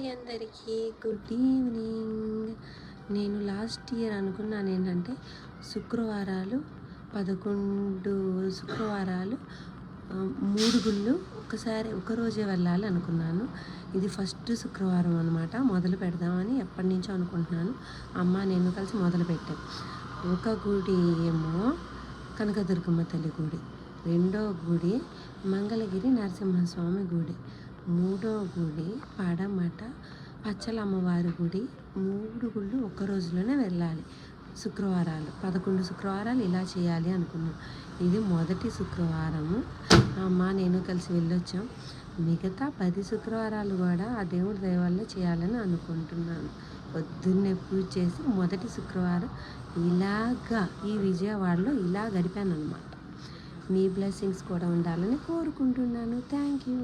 Hi అందరికీ, good evening. నేను last year అనుకున్నాను ఏంటంటే శుక్రవారాలు 11 శుక్రవారాలు 3 గుళ్ళు ఒకరోజే వెళ్ళాలి అనుకున్నాను. ఇది ఫస్ట్ శుక్రవారం అనమాట. మొదలు పెడదామని ఎప్పటి నుంచో అనుకుంటున్నాను. అమ్మ నేను కలిసి మొదలుపెట్టాం. ఒక గుడి ఏమో కనకదుర్గమ్మ తల్లి గుడి, రెండో గుడి మంగళగిరి నరసింహస్వామి గుడి, మూడో గుడి పడమట పచ్చలమ్మవారి గుడి. 3 గుళ్ళు ఒక్క రోజులోనే వెళ్ళాలి. శుక్రవారాలు 11 శుక్రవారాలు ఇలా చేయాలి అనుకున్నాం. ఇది మొదటి శుక్రవారము. అమ్మ నేను కలిసి వెళ్ళొచ్చాం. మిగతా 10 శుక్రవారాలు కూడా ఆ దేవుడి దయ వల్ల చేయాలని అనుకుంటున్నాను. పొద్దున్నే పూజ చేసి మొదటి శుక్రవారం ఇలాగా ఈ విజయవాడలో ఇలా గడిపాను అనమాట. మీ బ్లెస్సింగ్స్ కూడా ఉండాలని కోరుకుంటున్నాను. Thank you.